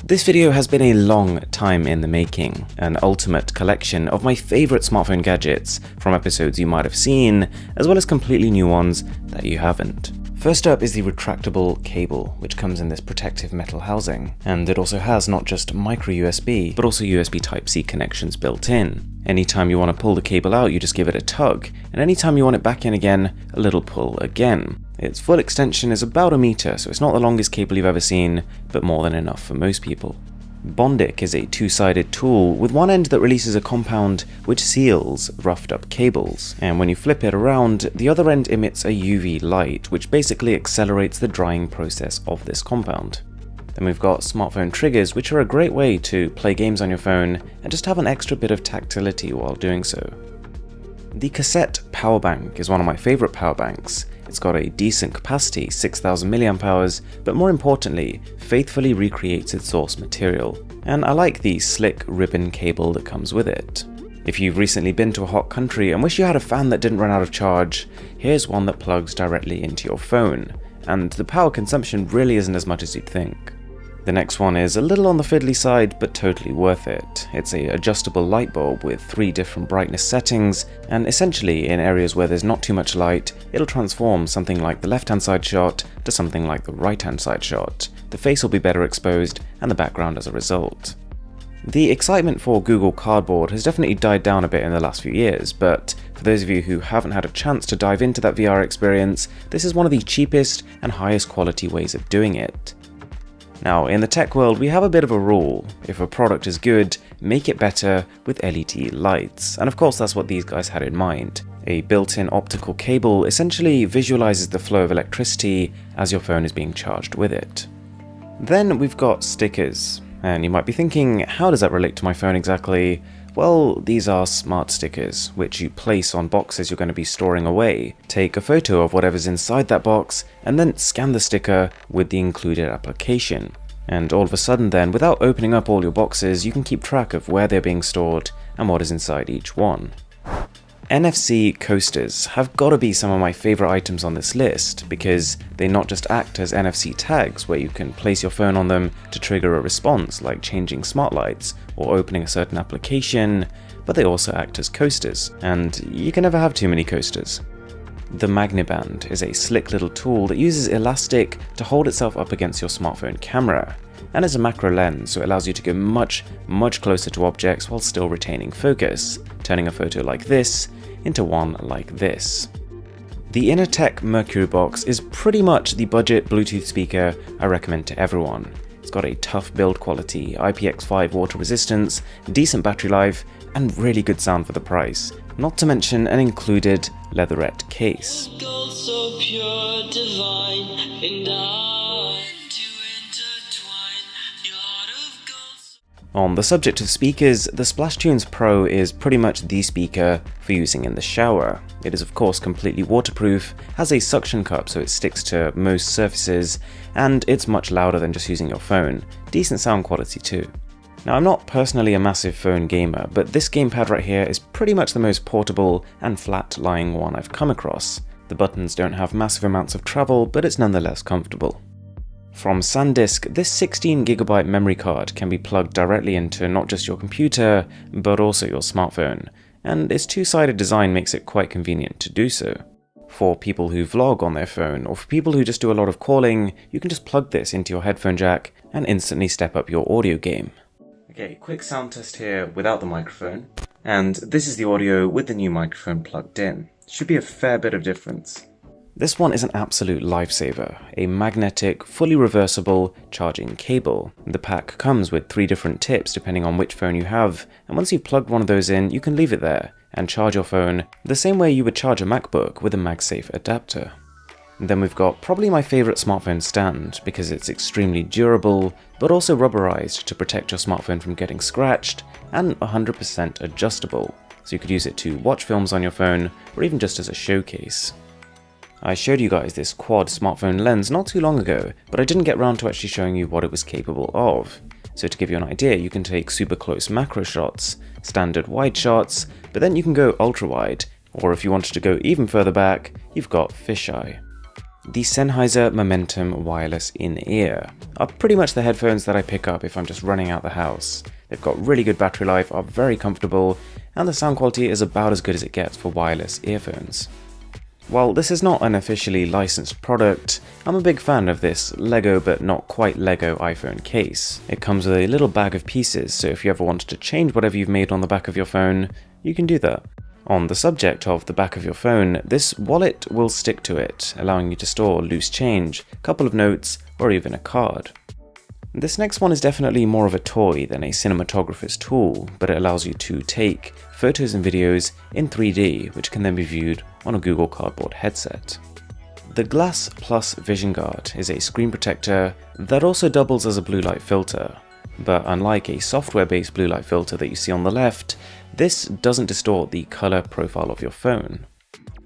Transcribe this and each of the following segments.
This video has been a long time in the making, an ultimate collection of my favorite smartphone gadgets from episodes you might have seen, as well as completely new ones that you haven't. First up is the retractable cable, which comes in this protective metal housing, and it also has not just micro USB, but also USB Type-C connections built in. Anytime you want to pull the cable out, you just give it a tug, and anytime you want it back in again, a little pull again. Its full extension is about 1 meter, so it's not the longest cable you've ever seen, but more than enough for most people. Bondic is a two-sided tool with one end that releases a compound which seals roughed up cables, and when you flip it around, the other end emits a UV light which basically accelerates the drying process of this compound. Then we've got smartphone triggers, which are a great way to play games on your phone and just have an extra bit of tactility while doing so. The cassette power bank is one of my favorite power banks. It's got a decent capacity, 6000 mAh, but more importantly, faithfully recreates its source material. And I like the slick ribbon cable that comes with it. If you've recently been to a hot country and wish you had a fan that didn't run out of charge, here's one that plugs directly into your phone, and the power consumption really isn't as much as you'd think. The next one is a little on the fiddly side, but totally worth it. It's an adjustable light bulb with 3 different brightness settings, and essentially in areas where there's not too much light, it'll transform something like the left-hand side shot to something like the right-hand side shot. The face will be better exposed, and the background as a result. The excitement for Google Cardboard has definitely died down a bit in the last few years, but for those of you who haven't had a chance to dive into that VR experience, this is one of the cheapest and highest quality ways of doing it. Now, in the tech world, we have a bit of a rule. If a product is good, make it better with LED lights. And of course, that's what these guys had in mind. A built-in optical cable essentially visualizes the flow of electricity as your phone is being charged with it. Then we've got stickers. And you might be thinking, how does that relate to my phone exactly? Well, these are smart stickers, which you place on boxes you're going to be storing away. Take a photo of whatever's inside that box, and then scan the sticker with the included application. And all of a sudden then, without opening up all your boxes, you can keep track of where they're being stored and what is inside each one. NFC coasters have got to be some of my favorite items on this list, because they not just act as NFC tags where you can place your phone on them to trigger a response like changing smart lights or opening a certain application, but they also act as coasters, and you can never have too many coasters. The Magniband is a slick little tool that uses elastic to hold itself up against your smartphone camera, and is a macro lens, so it allows you to go much closer to objects while still retaining focus, turning a photo like this into one like this. The Innertech Mercury box is pretty much the budget Bluetooth speaker I recommend to everyone. It's got a tough build quality, IPX5 water resistance, decent battery life, and really good sound for the price, not to mention an included leatherette case. On the subject of speakers, the SplashTunes Pro is pretty much the speaker for using in the shower. It is of course completely waterproof, has a suction cup so it sticks to most surfaces, and it's much louder than just using your phone. Decent sound quality too. Now, I'm not personally a massive phone gamer, but this gamepad right here is pretty much the most portable and flat-lying one I've come across. The buttons don't have massive amounts of travel, but it's nonetheless comfortable. From SanDisk, this 16GB memory card can be plugged directly into not just your computer, but also your smartphone, and its two-sided design makes it quite convenient to do so. For people who vlog on their phone, or for people who just do a lot of calling, you can just plug this into your headphone jack and instantly step up your audio game. Okay, quick sound test here without the microphone, and this is the audio with the new microphone plugged in. Should be a fair bit of difference. This one is an absolute lifesaver, a magnetic, fully reversible charging cable. The pack comes with 3 different tips depending on which phone you have, and once you've plugged one of those in, you can leave it there and charge your phone the same way you would charge a MacBook with a MagSafe adapter. And then we've got probably my favorite smartphone stand, because it's extremely durable, but also rubberized to protect your smartphone from getting scratched, and 100% adjustable, so you could use it to watch films on your phone, or even just as a showcase. I showed you guys this quad smartphone lens not too long ago, but I didn't get around to actually showing you what it was capable of. So to give you an idea, you can take super close macro shots, standard wide shots, but then you can go ultra wide, or if you wanted to go even further back, you've got fisheye. The Sennheiser Momentum Wireless In-Ear are pretty much the headphones that I pick up if I'm just running out the house. They've got really good battery life, are very comfortable, and the sound quality is about as good as it gets for wireless earphones. While this is not an officially licensed product, I'm a big fan of this Lego but not quite Lego iPhone case. It comes with a little bag of pieces, so if you ever wanted to change whatever you've made on the back of your phone, you can do that. On the subject of the back of your phone, this wallet will stick to it, allowing you to store loose change, a couple of notes, or even a card. This next one is definitely more of a toy than a cinematographer's tool, but it allows you to take photos and videos in 3D, which can then be viewed on a Google Cardboard headset. The Glass Plus Vision Guard is a screen protector that also doubles as a blue light filter, but unlike a software-based blue light filter that you see on the left, this doesn't distort the color profile of your phone.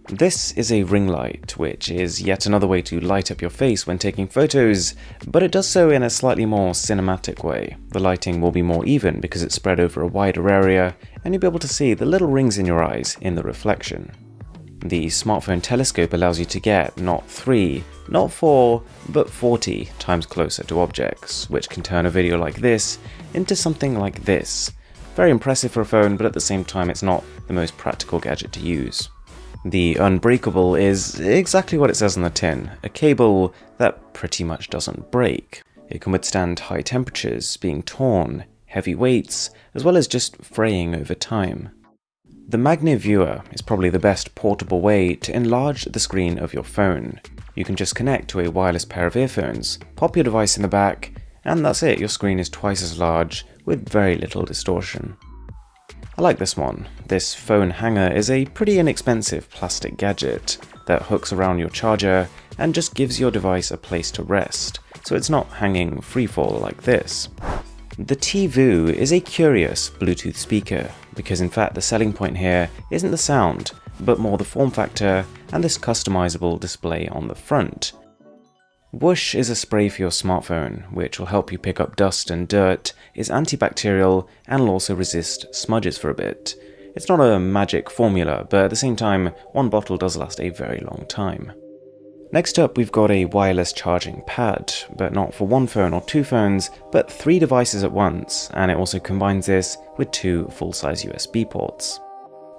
This is a ring light, which is yet another way to light up your face when taking photos, but it does so in a slightly more cinematic way. The lighting will be more even because it's spread over a wider area, and you'll be able to see the little rings in your eyes in the reflection. The smartphone telescope allows you to get not 3, not 4, but 40 times closer to objects, which can turn a video like this into something like this. Very impressive for a phone, but at the same time it's not the most practical gadget to use. The Unbreakable is exactly what it says on the tin, a cable that pretty much doesn't break. It can withstand high temperatures, being torn, heavy weights, as well as just fraying over time. The Magnev Viewer is probably the best portable way to enlarge the screen of your phone. You can just connect to a wireless pair of earphones, pop your device in the back, and that's it, your screen is twice as large with very little distortion. I like this one. This phone hanger is a pretty inexpensive plastic gadget that hooks around your charger and just gives your device a place to rest, so it's not hanging freefall like this. The T-Voo is a curious Bluetooth speaker, because in fact the selling point here isn't the sound, but more the form factor and this customizable display on the front. Whoosh is a spray for your smartphone, which will help you pick up dust and dirt, is antibacterial, and will also resist smudges for a bit. It's not a magic formula, but at the same time, one bottle does last a very long time. Next up, we've got a wireless charging pad, but not for one phone or two phones, but 3 devices at once, and it also combines this with 2 full-size USB ports.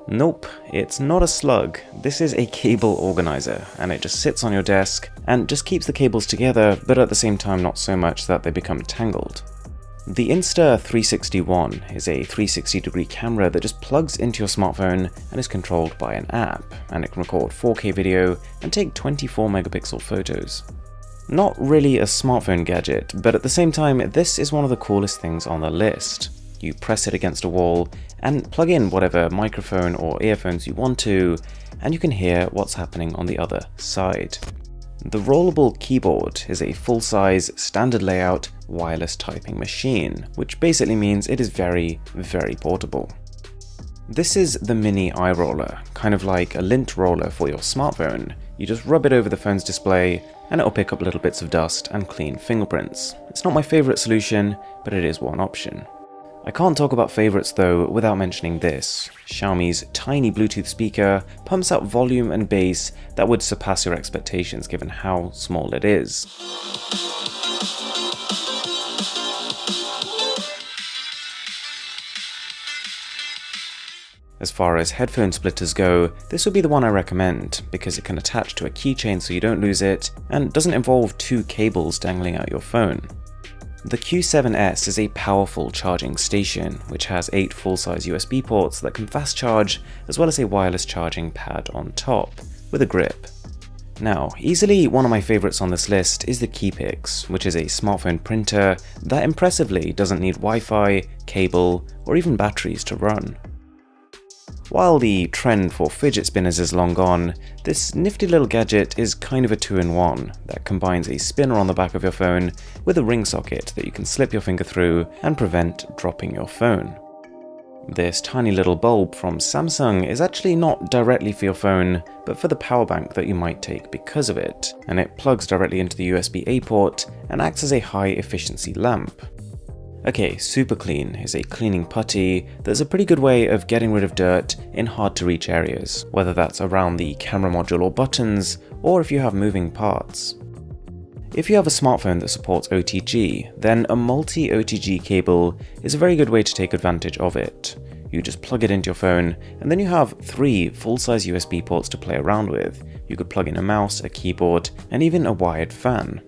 Nope, it's not a slug. This is a cable organizer, and it just sits on your desk and just keeps the cables together, but at the same time not so much that they become tangled. The Insta360 is a 360-degree camera that just plugs into your smartphone and is controlled by an app, and it can record 4K video and take 24 megapixel photos. Not really a smartphone gadget, but at the same time this is one of the coolest things on the list. You press it against a wall and plug in whatever microphone or earphones you want to, and you can hear what's happening on the other side. The rollable keyboard is a full-size, standard layout, wireless typing machine, which basically means it is very, very portable. This is the Mini Eye Roller, kind of like a lint roller for your smartphone. You just rub it over the phone's display, and it'll pick up little bits of dust and clean fingerprints. It's not my favorite solution, but it is one option. I can't talk about favorites though without mentioning this. Xiaomi's tiny Bluetooth speaker pumps out volume and bass that would surpass your expectations given how small it is. As far as headphone splitters go, this would be the one I recommend because it can attach to a keychain so you don't lose it and doesn't involve 2 cables dangling out your phone. The Q7S is a powerful charging station, which has 8 full-size USB ports that can fast charge, as well as a wireless charging pad on top, with a grip. Now, easily one of my favorites on this list is the Keypix, which is a smartphone printer that impressively doesn't need Wi-Fi, cable, or even batteries to run. While the trend for fidget spinners is long gone, this nifty little gadget is kind of a 2-in-1 that combines a spinner on the back of your phone with a ring socket that you can slip your finger through and prevent dropping your phone. This tiny little bulb from Samsung is actually not directly for your phone, but for the power bank that you might take because of it, and it plugs directly into the USB-A port and acts as a high-efficiency lamp. Okay, Super Clean is a cleaning putty that's a pretty good way of getting rid of dirt in hard to reach areas, whether that's around the camera module or buttons, or if you have moving parts. If you have a smartphone that supports OTG, then a multi-OTG cable is a very good way to take advantage of it. You just plug it into your phone, and then you have 3 full-size USB ports to play around with. You could plug in a mouse, a keyboard, and even a wired fan.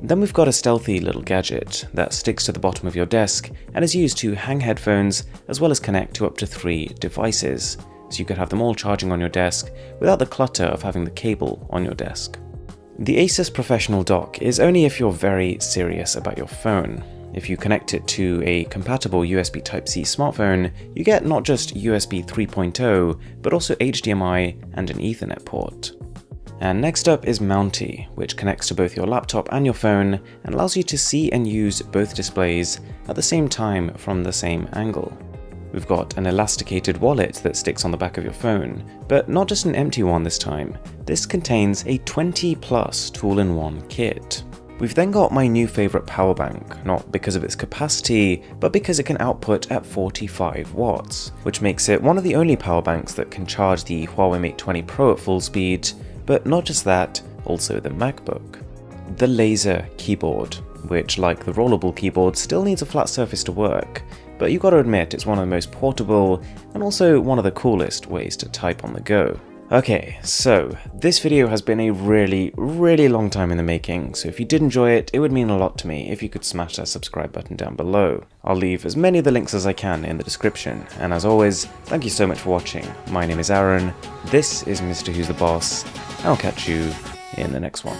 Then we've got a stealthy little gadget that sticks to the bottom of your desk and is used to hang headphones as well as connect to up to 3 devices, so you could have them all charging on your desk without the clutter of having the cable on your desk. The Asus Professional Dock is only if you're very serious about your phone. If you connect it to a compatible USB Type-C smartphone, you get not just USB 3.0, but also HDMI and an Ethernet port. And next up is Mounty, which connects to both your laptop and your phone and allows you to see and use both displays at the same time from the same angle. We've got an elasticated wallet that sticks on the back of your phone, but not just an empty one this time. This contains a 20+ tool-in-one kit. We've then got my new favourite power bank, not because of its capacity, but because it can output at 45 watts, which makes it one of the only power banks that can charge the Huawei Mate 20 Pro at full speed, but not just that, also the MacBook. The laser keyboard, which like the rollable keyboard still needs a flat surface to work, but you gotta admit it's one of the most portable and also one of the coolest ways to type on the go. Okay, so this video has been a really long time in the making, so if you did enjoy it, it would mean a lot to me if you could smash that subscribe button down below. I'll leave as many of the links as I can in the description, and as always, thank you so much for watching. My name is Aaron, this is Mr. Who's the Boss, I'll catch you in the next one.